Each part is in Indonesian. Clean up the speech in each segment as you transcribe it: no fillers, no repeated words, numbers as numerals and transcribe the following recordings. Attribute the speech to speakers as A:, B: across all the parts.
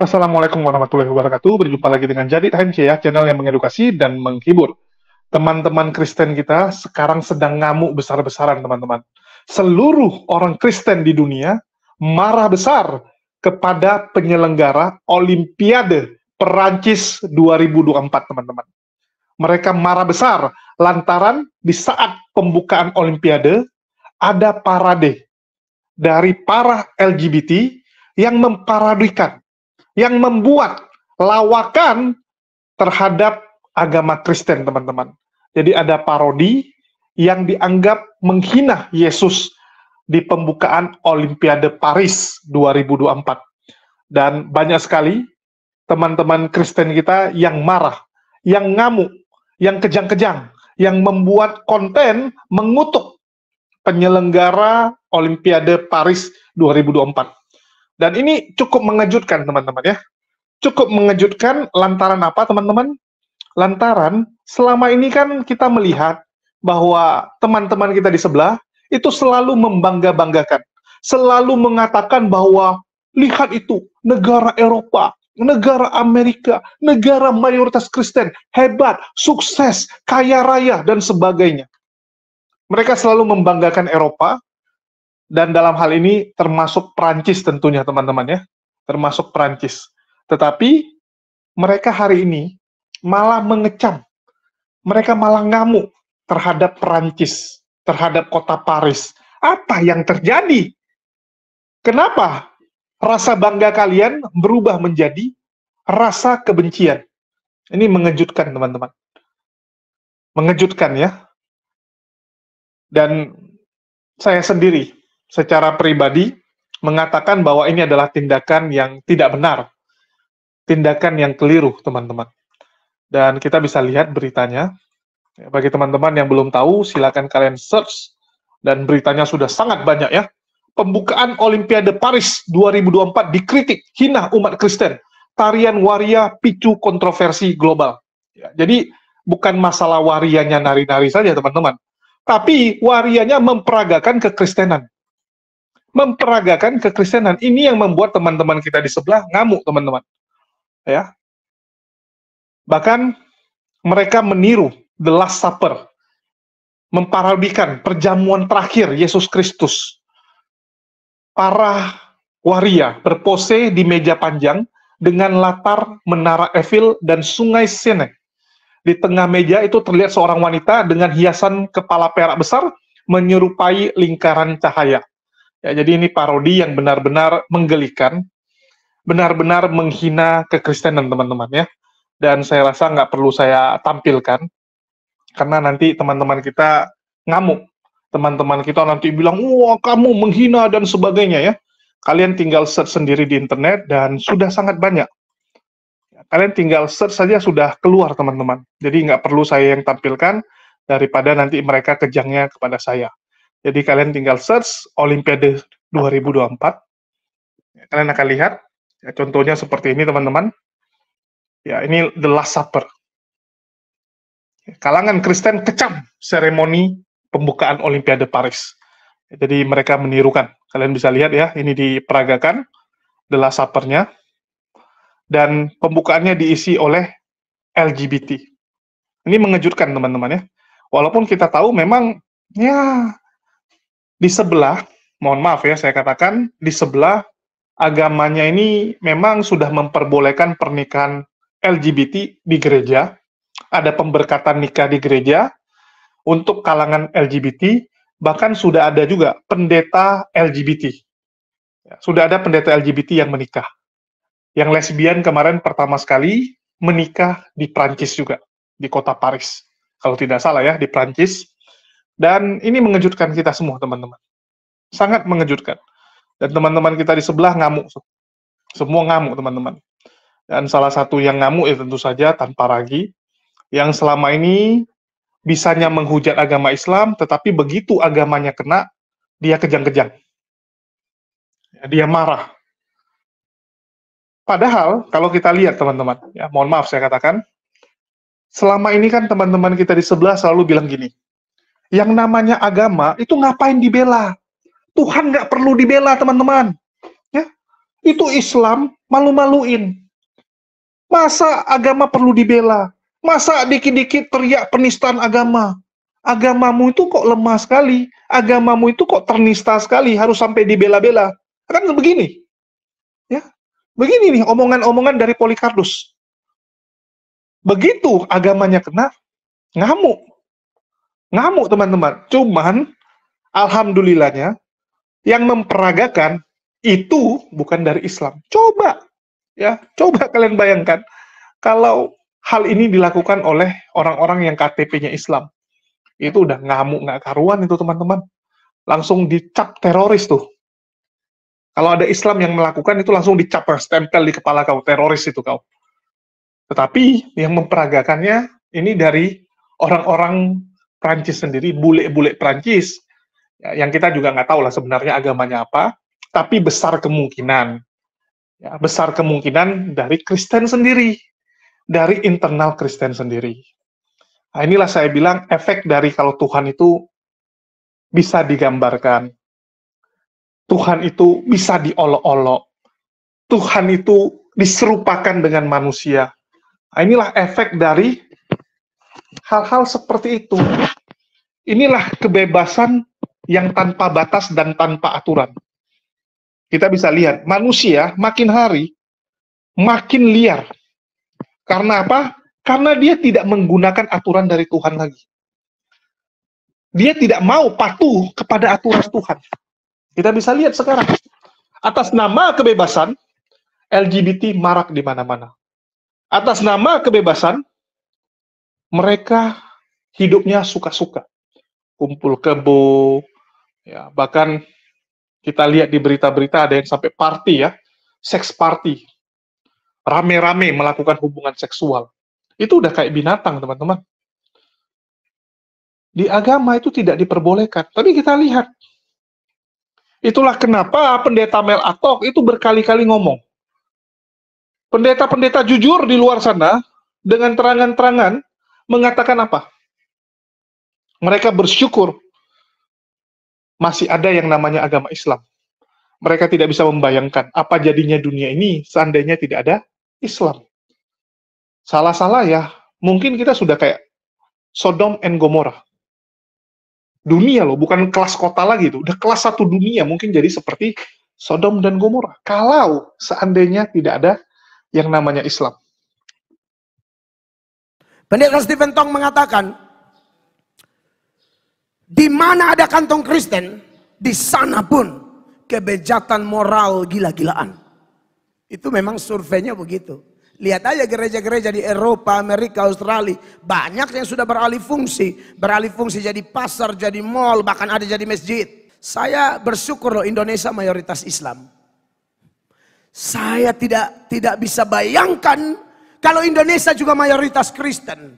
A: Assalamualaikum warahmatullahi wabarakatuh. Berjumpa lagi dengan Jadi HMC ya, channel yang mengedukasi dan menghibur. Teman-teman Kristen kita sekarang sedang ngamuk besar-besaran, teman-teman. Seluruh orang Kristen di dunia marah besar kepada penyelenggara Olimpiade Perancis 2024, teman-teman. Mereka marah besar lantaran di saat pembukaan Olimpiade ada parade dari para LGBT yang memparodikan, yang membuat lawakan terhadap agama Kristen, teman-teman. Jadi ada parodi yang dianggap menghina Yesus di pembukaan Olimpiade Paris 2024. Dan banyak sekali teman-teman Kristen kita yang marah, yang ngamuk, yang kejang-kejang, yang membuat konten mengutuk penyelenggara Olimpiade Paris 2024. Dan ini cukup mengejutkan, teman-teman ya. Cukup mengejutkan lantaran apa, teman-teman? Lantaran selama ini kan kita melihat bahwa teman-teman kita di sebelah itu selalu membangga-banggakan, selalu mengatakan bahwa lihat itu, negara Eropa, negara Amerika, negara mayoritas Kristen, hebat, sukses, kaya raya, dan sebagainya. Mereka selalu membanggakan Eropa, dan dalam hal ini termasuk Prancis tentunya, teman-teman ya, termasuk Prancis. Tetapi mereka hari ini malah mengecam, mereka malah ngamuk terhadap Prancis, terhadap kota Paris. Apa yang terjadi? Kenapa rasa bangga kalian berubah menjadi rasa kebencian? Ini mengejutkan, teman-teman. Mengejutkan ya. Dan saya sendiri secara pribadi mengatakan bahwa ini adalah tindakan yang tidak benar, tindakan yang keliru, teman-teman. Dan kita bisa lihat beritanya. Bagi teman-teman yang belum tahu, silakan kalian search, dan beritanya sudah sangat banyak ya. Pembukaan Olimpiade Paris 2024 dikritik, hina umat Kristen. Tarian waria picu kontroversi global. Ya, jadi bukan masalah warianya nari-nari saja, teman-teman. Tapi warianya memperagakan kekristenan. Memperagakan kekristenan. Ini yang membuat teman-teman kita di sebelah ngamuk, teman-teman. Ya. Bahkan mereka meniru The Last Supper, memparodikan perjamuan terakhir Yesus Kristus. Para waria berpose di meja panjang dengan latar menara Eiffel dan sungai Sene. Di tengah meja itu terlihat seorang wanita dengan hiasan kepala perak besar menyerupai lingkaran cahaya. Ya, jadi ini parodi yang benar-benar menggelikan, benar-benar menghina kekristenan, teman-teman ya. Dan saya rasa nggak perlu saya tampilkan, karena nanti teman-teman kita ngamuk. Teman-teman kita nanti bilang, wah kamu menghina dan sebagainya ya. Kalian tinggal search sendiri di internet dan sudah sangat banyak. Kalian tinggal search saja sudah keluar, teman-teman. Jadi nggak perlu saya yang tampilkan, daripada nanti mereka kejangnya kepada saya. Jadi kalian tinggal search Olimpiade 2024. Kalian akan lihat, ya, contohnya seperti ini, teman-teman. Ya, ini The Last Supper. Kalangan Kristen kecam seremoni pembukaan Olimpiade Paris. Jadi mereka menirukan. Kalian bisa lihat ya, ini diperagakan The Last Supper-nya. Dan pembukaannya diisi oleh LGBT. Ini mengejutkan, teman-teman ya. Walaupun kita tahu memang ya di sebelah, mohon maaf ya saya katakan, di sebelah agamanya ini memang sudah memperbolehkan pernikahan LGBT di gereja. Ada pemberkatan nikah di gereja untuk kalangan LGBT, bahkan sudah ada juga pendeta LGBT. Ya, sudah ada pendeta LGBT yang menikah. Yang lesbian kemarin pertama sekali menikah di Prancis juga, di kota Paris. Kalau tidak salah ya, di Prancis. Dan ini mengejutkan kita semua, teman-teman. Sangat mengejutkan. Dan teman-teman kita di sebelah ngamuk. Semua ngamuk, teman-teman. Dan salah satu yang ngamuk ya tentu saja tanpa ragi, yang selama ini bisanya menghujat agama Islam, tetapi begitu agamanya kena, dia kejang-kejang. Dia marah. Padahal, kalau kita lihat, teman-teman, ya mohon maaf saya katakan, selama ini kan teman-teman kita di sebelah selalu bilang gini, yang namanya agama, itu ngapain dibela? Tuhan nggak perlu dibela, teman-teman. Ya, Itu Islam malu-maluin. Masa agama perlu dibela? Masa dikit-dikit teriak penistaan agama? Agamamu itu kok lemah sekali, agamamu itu kok ternista sekali, harus sampai dibela-bela. Kan begini, ya, begini nih omongan-omongan dari Polycarpus. Begitu agamanya kena, ngamuk teman-teman. Cuman, alhamdulillahnya, yang memperagakan itu bukan dari Islam. Coba kalian bayangkan, kalau hal ini dilakukan oleh orang-orang yang KTP-nya Islam. Itu udah ngamuk nggak karuan itu teman-teman. Langsung dicap teroris tuh. Kalau ada Islam yang melakukan itu langsung dicap, stempel di kepala kau, teroris itu kau. Tetapi yang memperagakannya ini dari orang-orang Prancis sendiri, bule-bule Prancis, ya, yang kita juga nggak tahu lah sebenarnya agamanya apa, tapi besar kemungkinan dari Kristen sendiri, dari internal Kristen sendiri. Nah, inilah saya bilang efek dari kalau Tuhan itu bisa digambarkan. Tuhan itu bisa diolok-olok. Tuhan itu diserupakan dengan manusia. Nah, inilah efek dari hal-hal seperti itu. Inilah kebebasan yang tanpa batas dan tanpa aturan. Kita bisa lihat, manusia makin hari makin liar. Karena apa? Karena dia tidak menggunakan aturan dari Tuhan lagi. Dia tidak mau patuh kepada aturan Tuhan. Kita bisa lihat sekarang. Atas nama kebebasan, LGBT marak di mana-mana. Atas nama kebebasan, mereka hidupnya suka-suka. Kumpul kebo, ya, bahkan kita lihat di berita-berita ada yang sampai party ya, seks party. Rame-rame melakukan hubungan seksual. Itu udah kayak binatang, teman-teman. Di agama itu tidak diperbolehkan. Tapi kita lihat. Itulah kenapa pendeta Mel Atok itu berkali-kali ngomong. Pendeta-pendeta jujur di luar sana, dengan terangan-terangan, mengatakan apa? Mereka bersyukur masih ada yang namanya agama Islam. Mereka tidak bisa membayangkan apa jadinya dunia ini seandainya tidak ada Islam. Salah-salah ya, mungkin kita sudah kayak Sodom and Gomora. Dunia loh, bukan kelas kota lagi tuh. Udah kelas satu dunia, mungkin jadi seperti Sodom dan Gomora. Kalau seandainya tidak ada yang namanya Islam.
B: Pendeta Stephen Tong mengatakan, di mana ada kantong Kristen, di sana pun kebejatan moral gila-gilaan. Itu memang surveinya begitu. Lihat aja gereja-gereja di Eropa, Amerika, Australia. Banyak yang sudah beralih fungsi. Beralih fungsi jadi pasar, jadi mall, bahkan ada jadi masjid. Saya bersyukur loh Indonesia mayoritas Islam. Saya tidak bisa bayangkan kalau Indonesia juga mayoritas Kristen.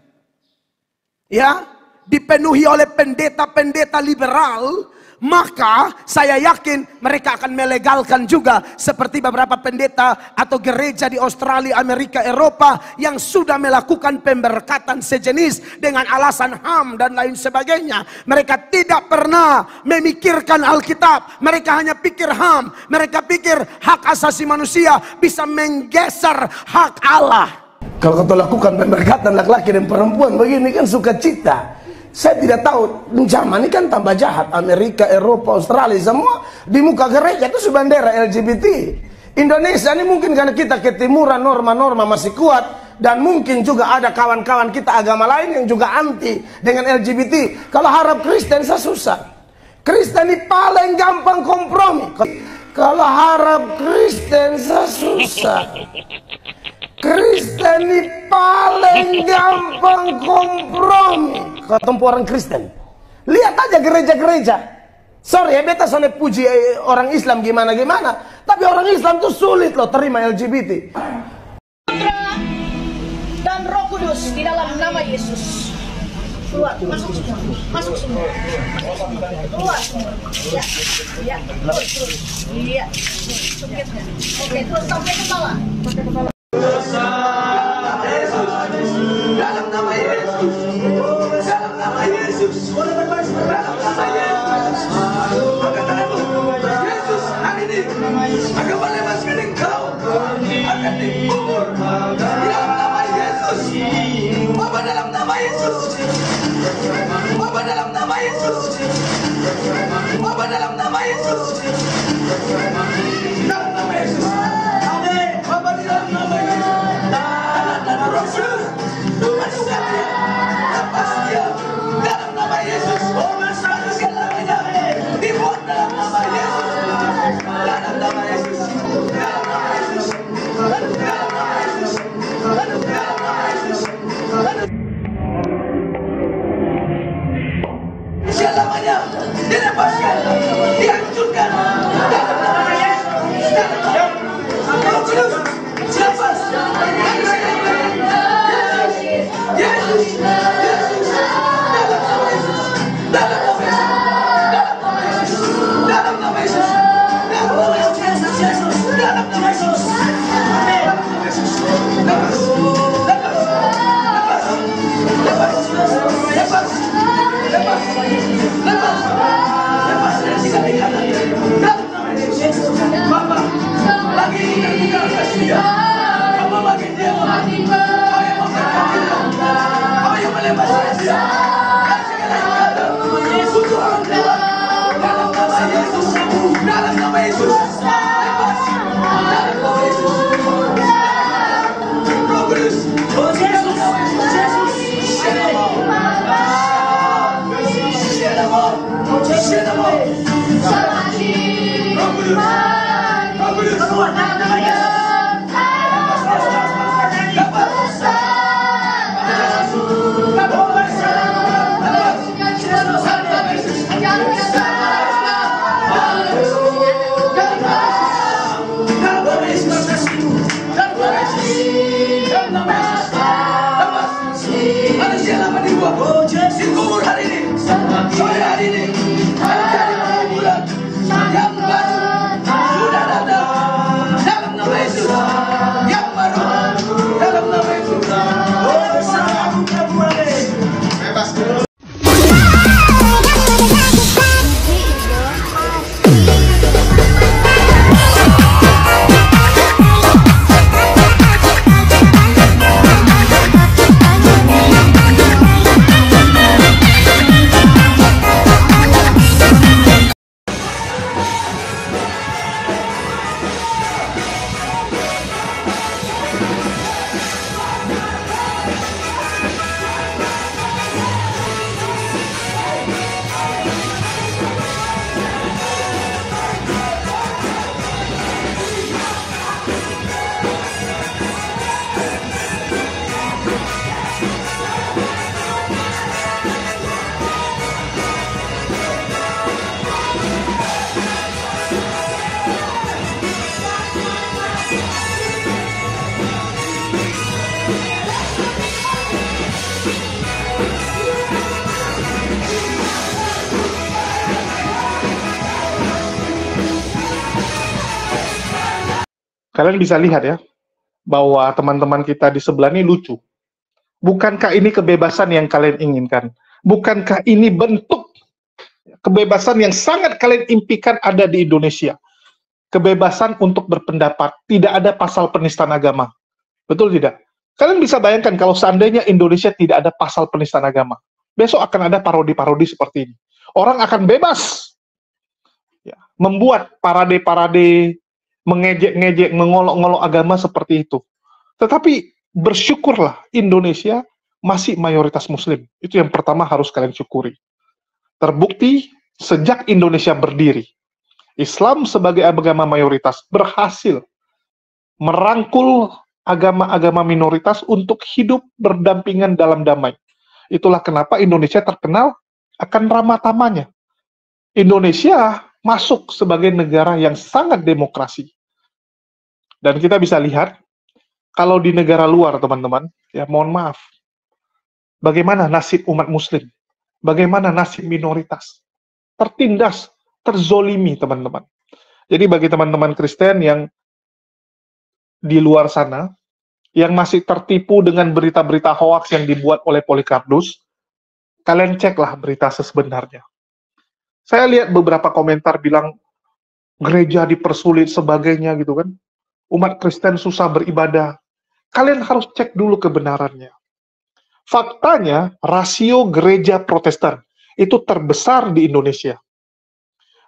B: Ya, dipenuhi oleh pendeta-pendeta liberal. Maka saya yakin mereka akan melegalkan juga seperti beberapa pendeta atau gereja di Australia, Amerika, Eropa yang sudah melakukan pemberkatan sejenis dengan alasan HAM dan lain sebagainya. Mereka tidak pernah memikirkan Alkitab. Mereka hanya pikir HAM. Mereka pikir hak asasi manusia bisa menggeser hak Allah. Kalau kau lakukan pemberkatan laki-laki dan perempuan begini kan sukacita. Saya tidak tahu, zaman ini kan tambah jahat. Amerika, Eropa, Australia, semua di muka gereja itu bendera LGBT. Indonesia ini mungkin karena kita ketimuran, norma-norma masih kuat. Dan mungkin juga ada kawan-kawan kita agama lain yang juga anti dengan LGBT. Kalau harap Kristen saya susah. Kristen ini paling gampang kompromi. Kalau harap Kristen saya susah. Kristen ini paling gampang kompromi. Ketemu orang Kristen, lihat aja gereja-gereja. Sorry ya, beta sana puji orang Islam gimana-gimana, tapi orang Islam tuh sulit loh terima LGBT.
C: Putra dan Roh Kudus di dalam nama Yesus. Keluar, masuk semua, masuk semua, keluar semua. Ya, ya, terus, iya. Oke, terus sampai ke bawah.
D: Dalam nama Yesus, dalam nama Yesus, dalam nama Yesus, angkat tanganmu. Yesus hari ini akan bebaskan engkau. Yesus. Dalam nama Yesus. Amin. Bapa di dalam nama Yesus. Dalam nama Roh Kudus. Masukkan dia. Lepas dia. Dalam nama Yesus. Oh, masukkan segalanya. Dibuat dalam nama Yesus. Dalam nama Yesus. Dalam nama Yesus. Dalam nama Yesus. Dalam nama Yesus. Selamanya dilepaskan, dihancurkan dalam nama Yesus. Dalam nama Roh Kudus, lepas. Yesus, Yesus, dalam nama Yesus, dalam nama Yesus, dalam nama Yesus, dalam nama Yesus, Yesus, dalam nama Yesus, amin. Lepas, lepas, lepas, lepas, lepas, lepas, lepas, lepas dari sikap ikatan dalam nama Yesus. Bapa, lagi terbuka kasih dia. Bapa bagi dia, kau yang memberkati dia, kau yang melepaskan dia dari segala ikatan untuk orang keluar dalam nama Yesus, dalam nama Yesus. Lepas dalam nama Yesus. Roh Kudus, dalam nama Yesus. Dikubur hari ini, sore hari ini, dari kuburan yang baru sudah datang dalam nama Yesus. Yang baru dalam nama Yesus. Oh, selalu bebas.
A: Kalian bisa lihat ya, bahwa teman-teman kita di sebelah ini lucu. Bukankah ini kebebasan yang kalian inginkan? Bukankah ini bentuk kebebasan yang sangat kalian impikan ada di Indonesia? Kebebasan untuk berpendapat, tidak ada pasal penistaan agama. Betul tidak? Kalian bisa bayangkan kalau seandainya Indonesia tidak ada pasal penistaan agama. Besok akan ada parodi-parodi seperti ini. Orang akan bebas ya, membuat parade-parade, mengejek-ngejek, mengolok-ngolok agama seperti itu. Tetapi bersyukurlah Indonesia masih mayoritas Muslim. Itu yang pertama harus kalian syukuri. Terbukti sejak Indonesia berdiri, Islam sebagai agama mayoritas berhasil merangkul agama-agama minoritas untuk hidup berdampingan dalam damai. Itulah kenapa Indonesia terkenal akan ramah tamahnya. Indonesia masuk sebagai negara yang sangat demokrasi. Dan kita bisa lihat, kalau di negara luar, teman-teman, ya mohon maaf, bagaimana nasib umat muslim? Bagaimana nasib minoritas? Tertindas, terzolimi, teman-teman. Jadi bagi teman-teman Kristen yang di luar sana, yang masih tertipu dengan berita-berita hoaks yang dibuat oleh Polycarpus, kalian ceklah berita sebenarnya. Saya lihat beberapa komentar bilang, gereja dipersulit sebagainya gitu kan. Umat Kristen susah beribadah. Kalian harus cek dulu kebenarannya. Faktanya, rasio gereja Protestan itu terbesar di Indonesia.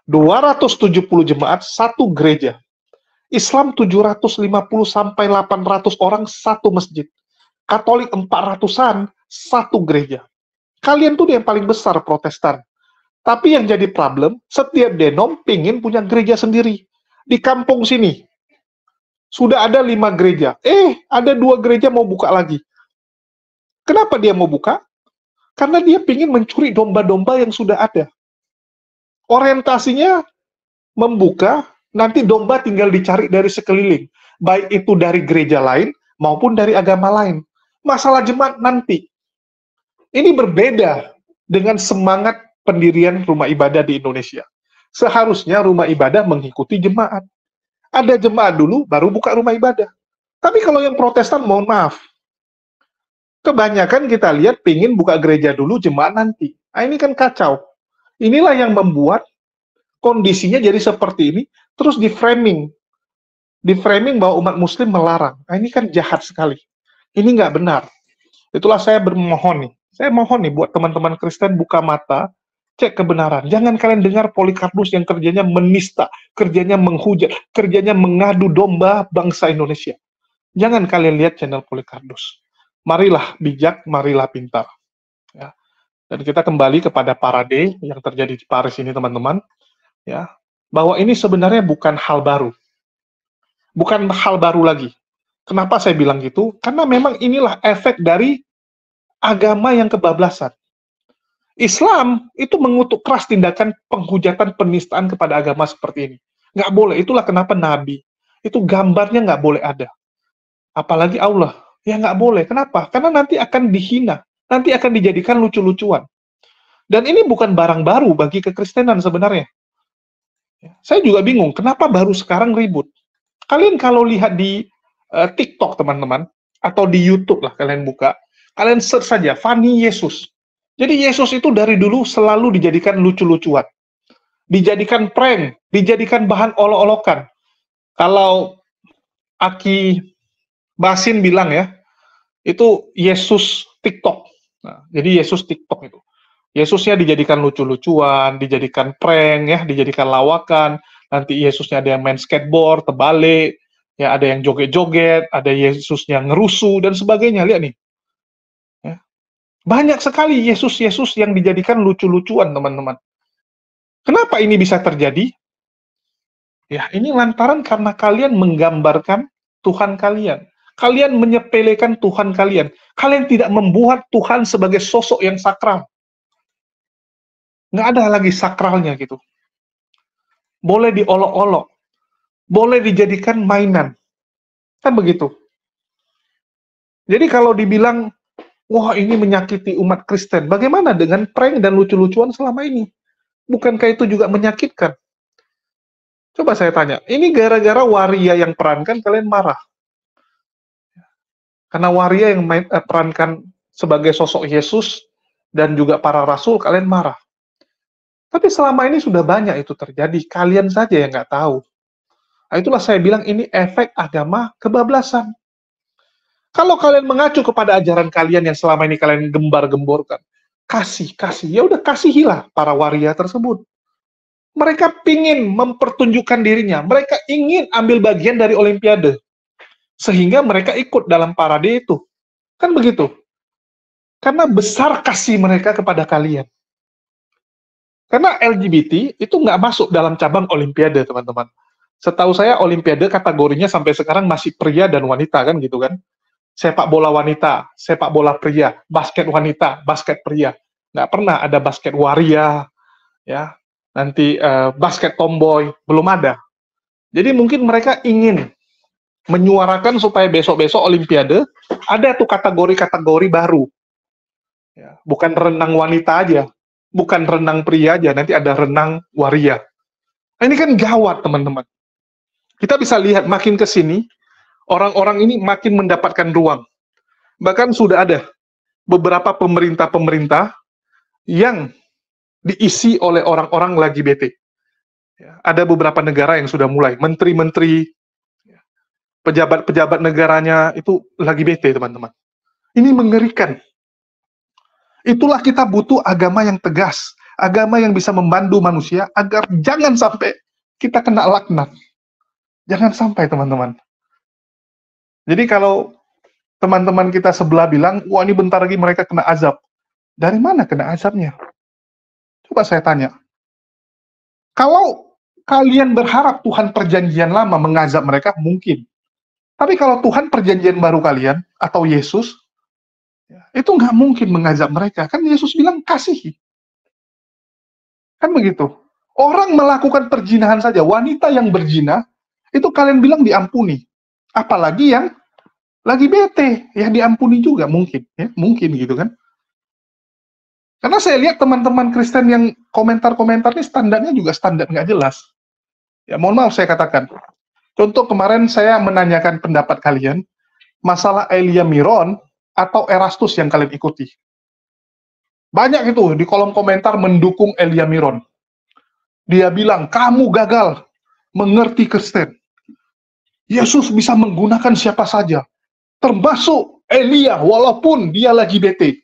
A: 270 jemaat, satu gereja. Islam 750 sampai 800 orang, satu masjid. Katolik 400-an, satu gereja. Kalian tuh yang paling besar Protestan. Tapi yang jadi problem, setiap denom pingin punya gereja sendiri. Di kampung sini, sudah ada 5 gereja. Ada 2 gereja mau buka lagi. Kenapa dia mau buka? Karena dia pingin mencuri domba-domba yang sudah ada. Orientasinya membuka, nanti domba tinggal dicari dari sekeliling. Baik itu dari gereja lain, maupun dari agama lain. Masalah jemaat nanti. Ini berbeda dengan semangat pendirian rumah ibadah di Indonesia. Seharusnya rumah ibadah mengikuti jemaat. Ada jemaat dulu, baru buka rumah ibadah. Tapi kalau yang Protestan, mohon maaf. Kebanyakan kita lihat pingin buka gereja dulu, jemaat nanti. Nah, ini kan kacau. Inilah yang membuat kondisinya jadi seperti ini, terus di-framing bahwa umat muslim melarang. Nah, ini kan jahat sekali. Ini nggak benar. Itulah saya bermohon nih. Saya mohon nih buat teman-teman Kristen buka mata, cek kebenaran. Jangan kalian dengar Polycarpus yang kerjanya menista, kerjanya menghujat, kerjanya mengadu domba bangsa Indonesia. Jangan kalian lihat channel Polycarpus. Marilah bijak, marilah pintar. Ya. Dan kita kembali kepada parade yang terjadi di Paris ini, teman-teman. Ya, bahwa ini sebenarnya bukan hal baru. Bukan hal baru lagi. Kenapa saya bilang gitu? Karena memang inilah efek dari agama yang kebablasan. Islam itu mengutuk keras tindakan penghujatan penistaan kepada agama seperti ini. Nggak boleh. Itulah kenapa Nabi. Itu gambarnya nggak boleh ada. Apalagi Allah. Ya nggak boleh. Kenapa? Karena nanti akan dihina. Nanti akan dijadikan lucu-lucuan. Dan ini bukan barang baru bagi kekristenan sebenarnya. Saya juga bingung, kenapa baru sekarang ribut? Kalian kalau lihat di TikTok, teman-teman, atau di YouTube lah kalian buka, kalian search saja, Funny Yesus. Jadi Yesus itu dari dulu selalu dijadikan lucu-lucuan. Dijadikan prank, dijadikan bahan olok-olokan. Kalau Aki Basin bilang ya, itu Yesus TikTok. Nah, jadi Yesus TikTok itu. Yesusnya dijadikan lucu-lucuan, dijadikan prank, ya, dijadikan lawakan. Nanti Yesusnya ada yang main skateboard, terbalik, ya, ada yang joget-joget, ada Yesusnya ngerusuh dan sebagainya. Lihat nih, ya. Banyak sekali Yesus-Yesus yang dijadikan lucu-lucuan, teman-teman. Kenapa ini bisa terjadi? Ya, ini lantaran karena kalian menggambarkan Tuhan kalian. Kalian menyepelekan Tuhan kalian. Kalian tidak membuat Tuhan sebagai sosok yang sakral. Nggak ada lagi sakralnya gitu. Boleh diolok-olok. Boleh dijadikan mainan. Kan begitu. Jadi kalau dibilang, wah ini menyakiti umat Kristen, bagaimana dengan prank dan lucu-lucuan selama ini? Bukankah itu juga menyakitkan? Coba saya tanya, ini gara-gara waria yang perankan kalian marah? Karena waria yang perankan sebagai sosok Yesus dan juga para rasul, kalian marah. Tapi selama ini sudah banyak itu terjadi, kalian saja yang nggak tahu. Nah, itulah saya bilang ini efek agama kebablasan. Kalau kalian mengacu kepada ajaran kalian yang selama ini kalian gembar-gemborkan, kasih, ya udah kasihilah para waria tersebut. Mereka pingin mempertunjukkan dirinya, mereka ingin ambil bagian dari Olimpiade, sehingga mereka ikut dalam parade itu. Kan begitu? Karena besar kasih mereka kepada kalian. Karena LGBT itu nggak masuk dalam cabang Olimpiade, teman-teman. Setahu saya Olimpiade kategorinya sampai sekarang masih pria dan wanita, kan gitu kan? Sepak bola wanita, sepak bola pria, basket wanita, basket pria. Nggak pernah ada basket waria, ya. Nanti basket tomboy, belum ada. Jadi mungkin mereka ingin menyuarakan supaya besok-besok Olimpiade ada tuh kategori-kategori baru. Ya, bukan renang wanita aja. Bukan renang pria aja, nanti ada renang waria. Nah, ini kan gawat, teman-teman. Kita bisa lihat makin ke sini, orang-orang ini makin mendapatkan ruang. Bahkan sudah ada beberapa pemerintah-pemerintah yang diisi oleh orang-orang LGBT. Ya, ada beberapa negara yang sudah mulai, menteri-menteri, pejabat-pejabat negaranya itu LGBT, teman-teman. Ini mengerikan. Itulah kita butuh agama yang tegas, agama yang bisa membantu manusia agar jangan sampai kita kena laknat. Jangan sampai, teman-teman. Jadi kalau teman-teman kita sebelah bilang, wah ini bentar lagi mereka kena azab. Dari mana kena azabnya? Coba saya tanya. Kalau kalian berharap Tuhan perjanjian lama mengazab mereka, mungkin. Tapi kalau Tuhan perjanjian baru kalian, atau Yesus, itu nggak mungkin mengazab mereka. Kan Yesus bilang, kasihi. Kan begitu. Orang melakukan perzinahan saja, wanita yang berzina, itu kalian bilang diampuni. Apalagi yang lagi bete, ya diampuni juga mungkin. Ya, mungkin gitu kan. Karena saya lihat teman-teman Kristen yang komentar-komentar ini standarnya juga standar nggak jelas. Ya mohon maaf saya katakan. Contoh kemarin saya menanyakan pendapat kalian, masalah Elia Miron atau Erastus yang kalian ikuti. Banyak itu di kolom komentar mendukung Elia Miron. Dia bilang, kamu gagal mengerti Kristen. Yesus bisa menggunakan siapa saja, termasuk Elia, walaupun dia lagi bete.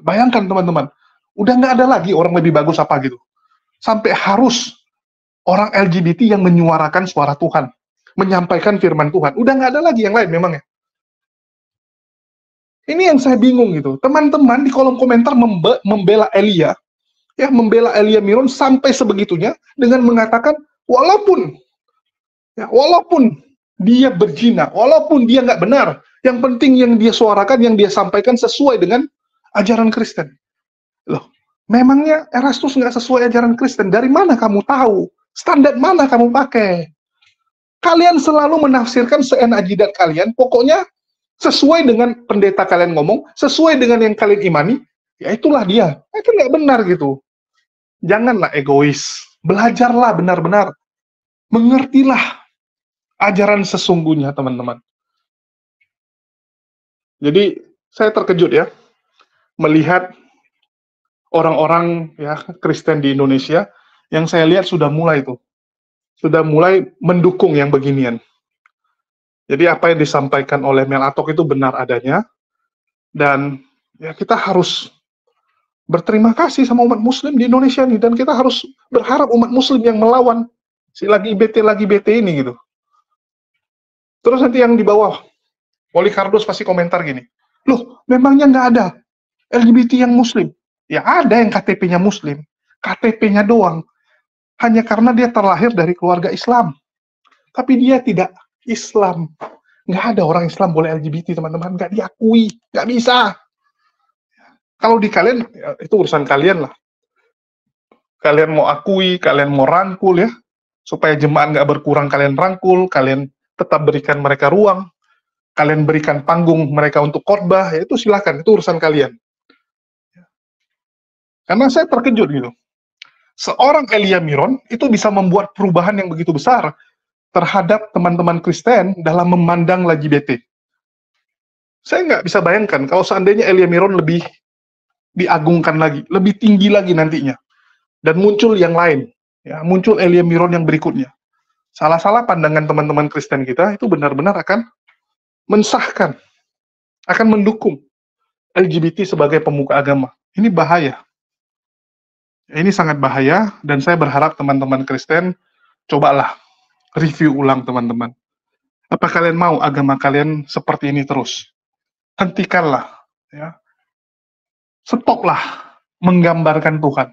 A: Bayangkan teman-teman, udah nggak ada lagi orang lebih bagus apa gitu. Sampai harus orang LGBT yang menyuarakan suara Tuhan, menyampaikan firman Tuhan. Udah nggak ada lagi yang lain memang ya. Ini yang saya bingung gitu. Teman-teman di kolom komentar membela Elia, ya membela Elia Miron sampai sebegitunya dengan mengatakan walaupun dia berzina, walaupun dia nggak benar, yang penting yang dia suarakan, yang dia sampaikan sesuai dengan ajaran Kristen. Loh, memangnya Erastus nggak sesuai ajaran Kristen? Dari mana kamu tahu? Standar mana kamu pakai? Kalian selalu menafsirkan seenak jidat kalian, pokoknya sesuai dengan pendeta kalian ngomong, sesuai dengan yang kalian imani, ya itulah dia. Itu nggak benar gitu. Janganlah egois. Belajarlah benar-benar. Mengertilah ajaran sesungguhnya, teman-teman. Jadi, saya terkejut ya, melihat orang-orang ya Kristen di Indonesia, yang saya lihat sudah mulai mendukung yang beginian. Jadi apa yang disampaikan oleh Mel Atok itu benar adanya, dan ya kita harus berterima kasih sama umat Muslim di Indonesia nih, dan kita harus berharap umat Muslim yang melawan si lagi BT ini gitu. Terus nanti yang di bawah, Polikarpus pasti komentar gini, loh memangnya nggak ada LGBT yang Muslim? Ya ada yang KTP-nya Muslim, KTP-nya doang, hanya karena dia terlahir dari keluarga Islam, tapi dia tidak Islam. Nggak ada orang Islam boleh LGBT, teman-teman, nggak diakui, nggak bisa. Kalau di kalian, ya, itu urusan kalian lah. Kalian mau akui, kalian mau rangkul ya, supaya jemaat nggak berkurang, kalian rangkul, kalian tetap berikan mereka ruang, kalian berikan panggung mereka untuk khotbah, ya itu silakan, itu urusan kalian. Karena saya terkejut gitu. Seorang Elia Miron itu bisa membuat perubahan yang begitu besar terhadap teman-teman Kristen dalam memandang LGBT. Saya nggak bisa bayangkan kalau seandainya Elia Miron lebih diagungkan lagi, lebih tinggi lagi nantinya, dan muncul yang lain, ya, muncul Elia Miron yang berikutnya. Salah-salah pandangan teman-teman Kristen kita itu benar-benar akan mensahkan, akan mendukung LGBT sebagai pemuka agama. Ini bahaya. Ini sangat bahaya, dan saya berharap teman-teman Kristen cobalah review ulang, teman-teman. Apa kalian mau agama kalian seperti ini terus? Hentikanlah, ya. Stoplah menggambarkan Tuhan.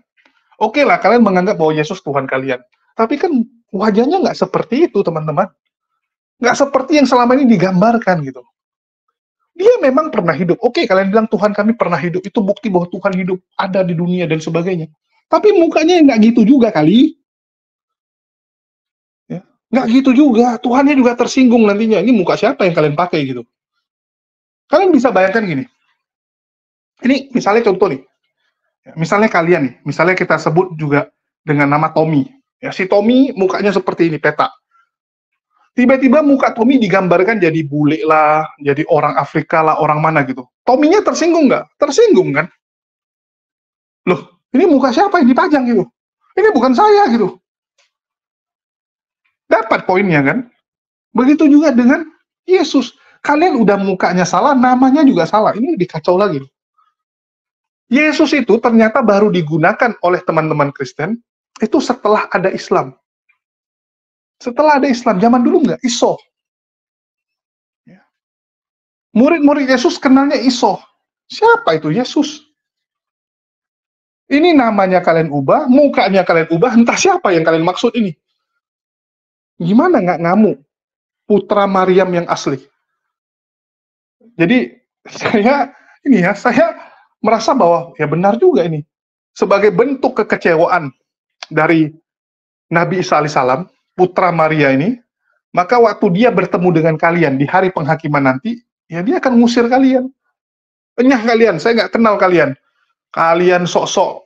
A: Oke lah, kalian menganggap bahwa Yesus Tuhan kalian. Tapi kan wajahnya nggak seperti itu, teman-teman. Nggak seperti yang selama ini digambarkan, gitu. Dia memang pernah hidup. Oke, kalian bilang Tuhan kami pernah hidup. Itu bukti bahwa Tuhan hidup, ada di dunia, dan sebagainya. Tapi mukanya nggak gitu juga kali. Nggak gitu juga, Tuhannya juga tersinggung nantinya. Ini muka siapa yang kalian pakai gitu? Kalian bisa bayangkan gini. Ini misalnya contoh nih. Misalnya kalian nih, misalnya kita sebut juga dengan nama Tommy. Ya, si Tommy mukanya seperti ini, peta. Tiba-tiba muka Tommy digambarkan jadi bule lah, jadi orang Afrika lah, orang mana gitu. Tommy-nya tersinggung nggak? Tersinggung kan? Loh, ini muka siapa yang dipajang gitu? Ini bukan saya gitu. Dapat poinnya kan? Begitu juga dengan Yesus. Kalian udah mukanya salah, namanya juga salah. Ini lebih kacau lagi. Yesus itu ternyata baru digunakan oleh teman-teman Kristen itu setelah ada Islam. Setelah ada Islam, zaman dulu nggak iso. Murid-murid Yesus kenalnya iso. Siapa itu Yesus? Ini namanya kalian ubah, mukanya kalian ubah, entah siapa yang kalian maksud ini. Gimana nggak ngamuk? Putra Maryam yang asli. Jadi saya merasa bahwa ya benar juga ini. Sebagai bentuk kekecewaan dari Nabi Isa alaihissalam, putra Maria ini, maka waktu dia bertemu dengan kalian di hari penghakiman nanti, ya dia akan ngusir kalian. Enyah kalian, saya nggak kenal kalian. Kalian sok-sok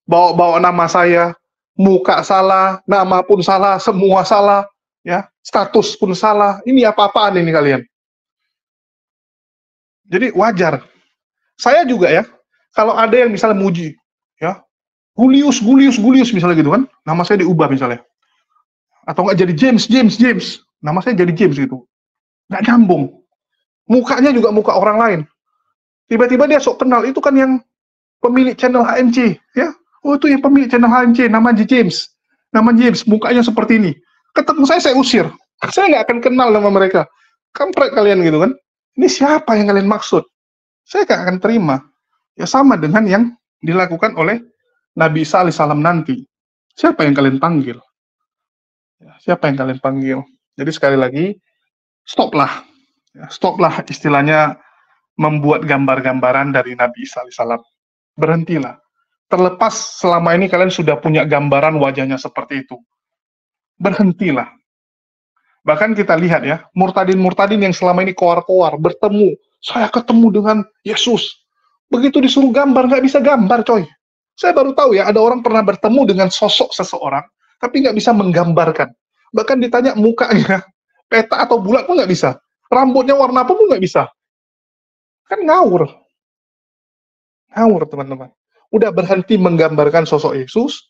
A: bawa-bawa nama saya, muka salah, nama pun salah, semua salah, ya, status pun salah. Ini apa-apaan ini kalian? Jadi wajar. Saya juga ya, kalau ada yang misalnya muji, ya, Julius misalnya gitu kan, nama saya diubah misalnya. Atau nggak jadi James, nama saya jadi James gitu. Nggak nyambung. Mukanya juga muka orang lain. Tiba-tiba dia sok kenal, itu kan yang pemilik channel HMC, ya. Oh, itu yang pemilik channel HMC, namanya James. Nama James, mukanya seperti ini. Ketemu saya usir. Saya nggak akan kenal nama mereka. Kampret kalian gitu kan. Ini siapa yang kalian maksud? Saya nggak akan terima. Ya sama dengan yang dilakukan oleh Nabi Isa alaihissalam nanti. Siapa yang kalian panggil? Ya, siapa yang kalian panggil? Jadi sekali lagi, stoplah. Ya, stoplah istilahnya membuat gambar-gambaran dari Nabi Isa alaihissalam. Berhentilah. Terlepas selama ini kalian sudah punya gambaran wajahnya seperti itu. Berhentilah. Bahkan kita lihat ya, murtadin-murtadin yang selama ini koar-koar, bertemu. Saya ketemu dengan Yesus. Begitu disuruh gambar, nggak bisa gambar, coy. Saya baru tahu ya, ada orang pernah bertemu dengan sosok seseorang, tapi nggak bisa menggambarkan. Bahkan ditanya mukanya, peta atau bulat pun nggak bisa. Rambutnya warna apa pun nggak bisa. Kan ngawur. Ngawur, teman-teman. Udah berhenti menggambarkan sosok Yesus,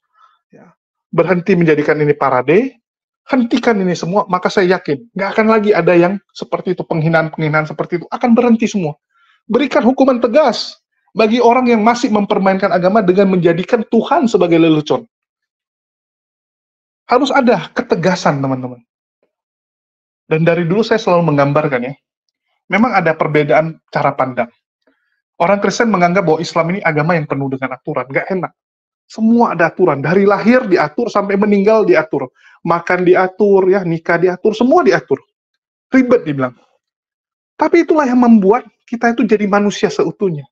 A: ya, berhenti menjadikan ini parade, hentikan ini semua, maka saya yakin, nggak akan lagi ada yang seperti itu, penghinaan-penghinaan seperti itu, akan berhenti semua. Berikan hukuman tegas bagi orang yang masih mempermainkan agama dengan menjadikan Tuhan sebagai lelucon. Harus ada ketegasan, teman-teman. Dan dari dulu saya selalu menggambarkan ya, memang ada perbedaan cara pandang. Orang Kristen menganggap bahwa Islam ini agama yang penuh dengan aturan, nggak enak. Semua ada aturan, dari lahir diatur sampai meninggal diatur. Makan diatur, ya, nikah diatur, semua diatur. Ribet dibilang. Tapi itulah yang membuat kita itu jadi manusia seutuhnya.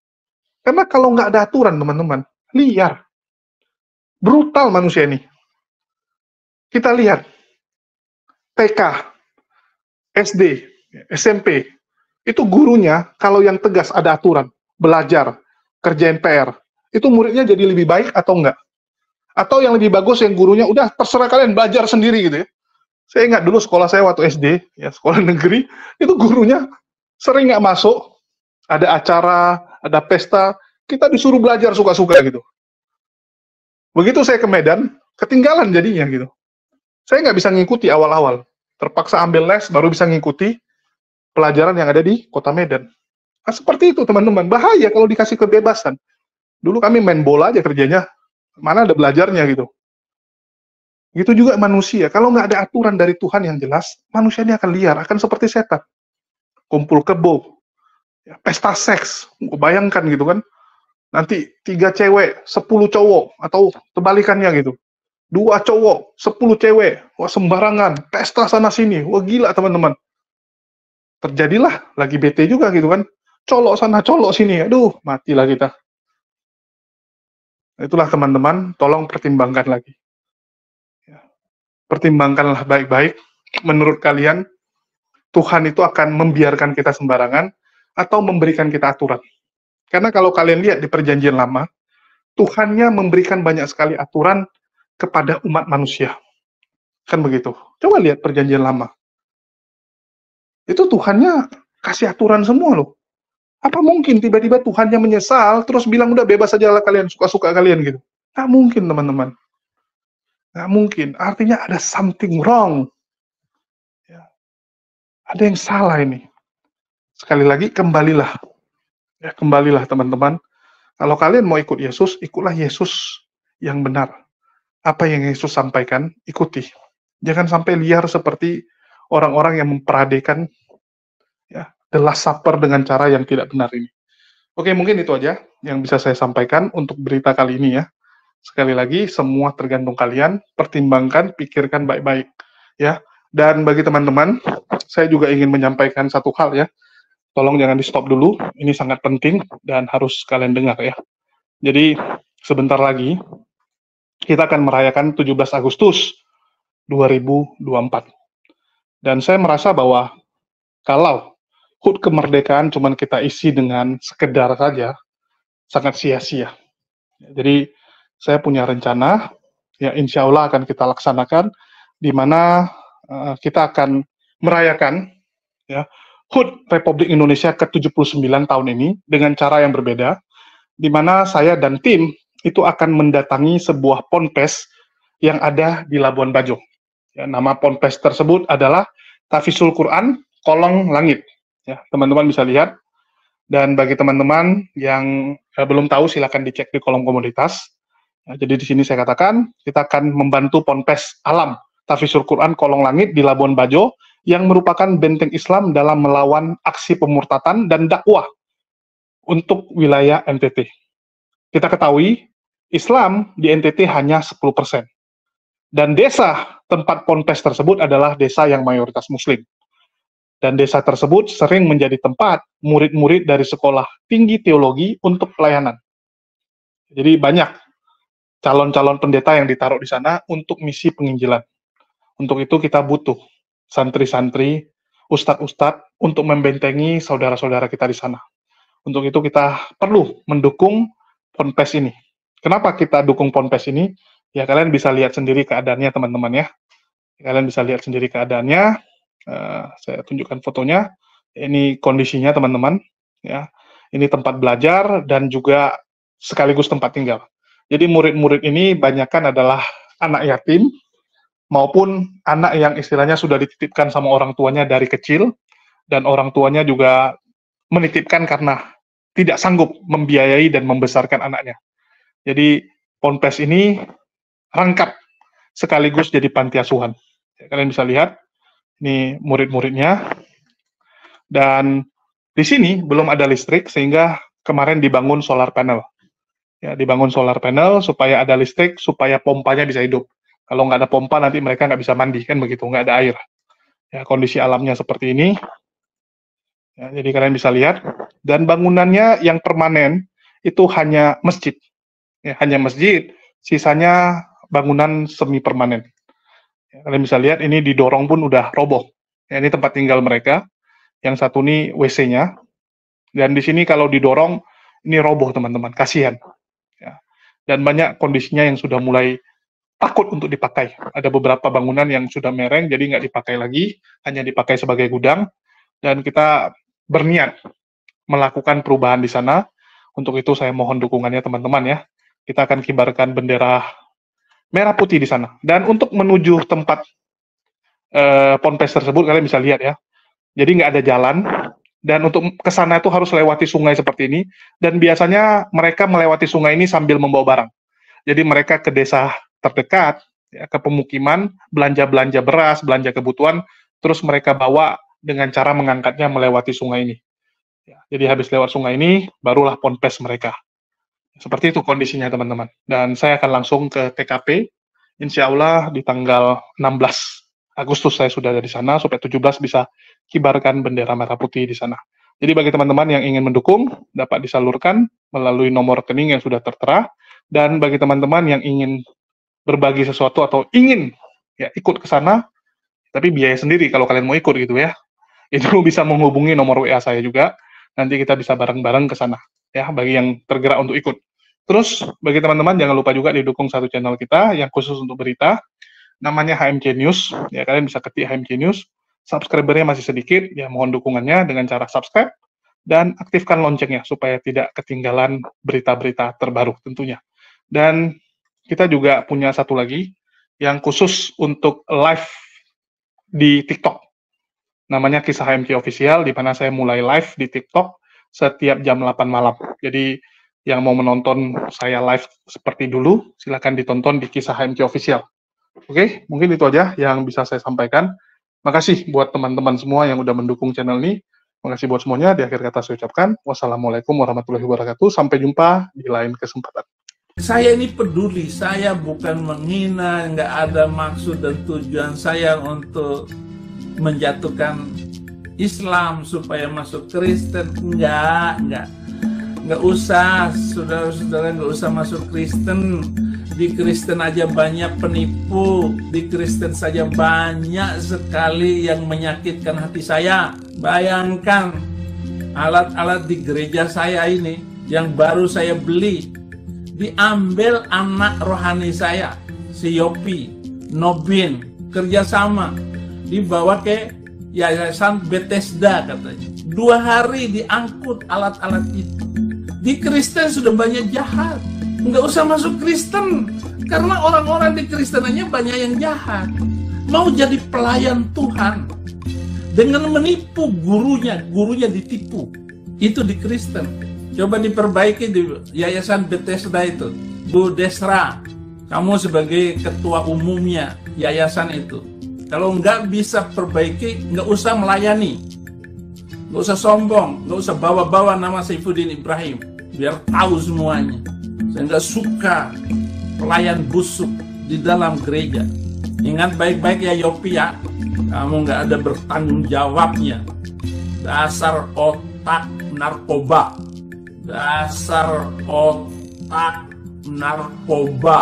A: Karena kalau nggak ada aturan, teman-teman, liar. Brutal manusia ini. Kita lihat, TK, SD, SMP, itu gurunya, kalau yang tegas ada aturan, belajar, kerjain PR, itu muridnya jadi lebih baik atau enggak? Atau yang lebih bagus yang gurunya, udah terserah kalian belajar sendiri gitu ya. Saya ingat dulu sekolah saya waktu SD, ya sekolah negeri, itu gurunya sering nggak masuk, ada acara, ada pesta, kita disuruh belajar suka-suka gitu. Begitu saya ke Medan, ketinggalan jadinya gitu. Saya nggak bisa ngikuti awal-awal, terpaksa ambil les, baru bisa ngikuti pelajaran yang ada di kota Medan. Nah, seperti itu teman-teman, bahaya kalau dikasih kebebasan. Dulu kami main bola aja kerjanya, mana ada belajarnya gitu. Gitu juga manusia, kalau nggak ada aturan dari Tuhan yang jelas, manusia ini akan liar, akan seperti setan. Kumpul kebo, ya, pesta seks, bayangkan gitu kan. Nanti 3 cewek, 10 cowok, atau kebalikannya gitu. 2 cowok, 10 cewek, wah sembarangan, pesta sana-sini, wah gila teman-teman. Terjadilah, lagi bete juga gitu kan. Colok sana, colok sini, aduh, matilah kita. Itulah teman-teman, tolong pertimbangkan lagi. Ya. Pertimbangkanlah baik-baik, menurut kalian, Tuhan itu akan membiarkan kita sembarangan, atau memberikan kita aturan. Karena kalau kalian lihat di perjanjian lama, Tuhannya memberikan banyak sekali aturan kepada umat manusia. Kan begitu. Coba lihat perjanjian lama. Itu Tuhannya kasih aturan semua loh. Apa mungkin tiba-tiba Tuhannya menyesal, terus bilang udah bebas aja lah kalian, suka-suka kalian gitu. Nggak mungkin teman-teman. Nggak mungkin. Artinya ada something wrong. Ya. Ada yang salah ini. Sekali lagi, kembalilah. Ya, kembalilah teman-teman Kalau kalian mau ikut Yesus, ikutlah Yesus yang benar. Apa yang Yesus sampaikan, ikuti. Jangan sampai liar seperti orang-orang yang memperadekan ya, the Last Supper dengan cara yang tidak benar ini. Oke, mungkin itu aja yang bisa saya sampaikan untuk berita kali ini ya. Sekali lagi, semua tergantung kalian, pertimbangkan, pikirkan baik-baik ya. Dan bagi teman-teman, saya juga ingin menyampaikan satu hal ya. Tolong jangan di-stop dulu, ini sangat penting dan harus kalian dengar ya. Jadi, sebentar lagi kita akan merayakan 17 Agustus 2024. Dan saya merasa bahwa kalau HUT kemerdekaan cuma kita isi dengan sekedar saja, sangat sia-sia. Jadi, saya punya rencana, ya insya Allah akan kita laksanakan, di mana kita akan merayakan ya, HUT Republik Indonesia ke-79 tahun ini dengan cara yang berbeda, di mana saya dan tim itu akan mendatangi sebuah ponpes yang ada di Labuan Bajo. Ya, nama ponpes tersebut adalah Tahfidzul Quran Kolong Langit. Ya, teman-teman bisa lihat. Dan bagi teman-teman yang belum tahu, silakan dicek di kolom komoditas. Ya, jadi di sini saya katakan kita akan membantu ponpes alam Tahfidzul Quran Kolong Langit di Labuan Bajo yang merupakan benteng Islam dalam melawan aksi pemurtatan dan dakwah untuk wilayah NTT. Kita ketahui Islam di NTT hanya 10%. Dan desa tempat ponpes tersebut adalah desa yang mayoritas Muslim. Dan desa tersebut sering menjadi tempat murid-murid dari sekolah tinggi teologi untuk pelayanan. Jadi banyak calon-calon pendeta yang ditaruh di sana untuk misi penginjilan. Untuk itu kita butuh santri-santri, ustadz-ustadz untuk membentengi saudara-saudara kita di sana. Untuk itu kita perlu mendukung ponpes ini. Kenapa kita dukung ponpes ini? Ya kalian bisa lihat sendiri keadaannya teman-teman ya. Kalian bisa lihat sendiri keadaannya. Saya tunjukkan fotonya. Ini kondisinya teman-teman. Ya, ini tempat belajar dan juga sekaligus tempat tinggal. Jadi murid-murid ini banyakkan adalah anak yatim maupun anak yang istilahnya sudah dititipkan sama orang tuanya dari kecil dan orang tuanya juga menitipkan karena tidak sanggup membiayai dan membesarkan anaknya. Jadi ponpes ini rangkap sekaligus jadi panti asuhan. Kalian bisa lihat ini murid-muridnya. Dan di sini belum ada listrik sehingga kemarin dibangun solar panel. Ya, dibangun solar panel supaya ada listrik, supaya pompanya bisa hidup. Kalau nggak ada pompa nanti mereka nggak bisa mandi, kan begitu, nggak ada air. Ya, kondisi alamnya seperti ini. Ya, jadi kalian bisa lihat. Dan bangunannya yang permanen itu hanya masjid. Ya, hanya masjid, sisanya bangunan semi permanen. Ya, kalian bisa lihat ini didorong pun udah roboh. Ya, ini tempat tinggal mereka. Yang satu ini WC-nya. Dan di sini kalau didorong ini roboh teman-teman, kasihan. Ya. Dan banyak kondisinya yang sudah mulai takut untuk dipakai. Ada beberapa bangunan yang sudah mereng, jadi nggak dipakai lagi, hanya dipakai sebagai gudang. Dan kita berniat melakukan perubahan di sana. Untuk itu saya mohon dukungannya teman-teman ya. Kita akan kibarkan bendera merah putih di sana. Dan untuk menuju tempat ponpes tersebut, kalian bisa lihat ya. Jadi nggak ada jalan. Dan untuk ke sana itu harus lewati sungai seperti ini. Dan biasanya mereka melewati sungai ini sambil membawa barang. Jadi mereka ke desa terdekat, ya, ke pemukiman, belanja-belanja beras, belanja kebutuhan, terus mereka bawa dengan cara mengangkatnya melewati sungai ini. Ya, jadi habis lewat sungai ini, barulah ponpes mereka. Seperti itu kondisinya teman-teman. Dan saya akan langsung ke TKP, insya Allah di tanggal 16 Agustus saya sudah ada di sana, supaya 17 bisa kibarkan bendera merah putih di sana. Jadi bagi teman-teman yang ingin mendukung, dapat disalurkan melalui nomor rekening yang sudah tertera, dan bagi teman-teman yang ingin berbagi sesuatu atau ingin ya ikut ke sana, tapi biaya sendiri kalau kalian mau ikut gitu ya, itu bisa menghubungi nomor WA saya juga, nanti kita bisa bareng-bareng ke sana, ya, bagi yang tergerak untuk ikut. Terus, bagi teman-teman jangan lupa juga didukung satu channel kita yang khusus untuk berita, namanya HMC News, ya kalian bisa ketik HMC News, subscribernya masih sedikit, ya mohon dukungannya dengan cara subscribe, dan aktifkan loncengnya supaya tidak ketinggalan berita-berita terbaru tentunya. Dan kita juga punya satu lagi yang khusus untuk live di TikTok. Namanya Kisah HMC Official, di mana saya mulai live di TikTok setiap jam 8 malam. Jadi Yang mau menonton saya live seperti dulu, silakan ditonton di Kisah HMC Official. Oke, mungkin itu aja yang bisa saya sampaikan. Makasih buat teman-teman semua yang udah mendukung channel ini. Makasih buat semuanya. Di akhir kata saya ucapkan, wassalamualaikum warahmatullahi wabarakatuh. Sampai jumpa di lain kesempatan.
E: Saya ini peduli, saya bukan menghina, nggak ada maksud dan tujuan saya untuk menjatuhkan Islam supaya masuk Kristen, nggak usah, saudara-saudara nggak usah masuk Kristen. Di Kristen aja banyak penipu, di Kristen saja banyak sekali yang menyakitkan hati saya. Bayangkan alat-alat di gereja saya ini yang baru saya beli, diambil anak rohani saya, si Yopi, Nobin, kerjasama, dibawa ke Yayasan Bethesda katanya. 2 hari diangkut alat-alat itu. Di Kristen sudah banyak jahat, nggak usah masuk Kristen, karena orang-orang di Kristenannya banyak yang jahat. Mau jadi pelayan Tuhan dengan menipu gurunya ditipu. Itu di Kristen. Coba diperbaiki di Yayasan Bethesda itu. Bu Desra, kamu sebagai ketua umumnya yayasan itu, kalau nggak bisa perbaiki, nggak usah melayani, nggak usah sombong, nggak usah bawa-bawa nama Saifuddin Ibrahim, biar tahu semuanya. Saya nggak suka pelayan busuk di dalam gereja. Ingat baik-baik ya Yopi ya, kamu nggak ada bertanggung jawabnya. Dasar otak narkoba. Dasar otak narkoba.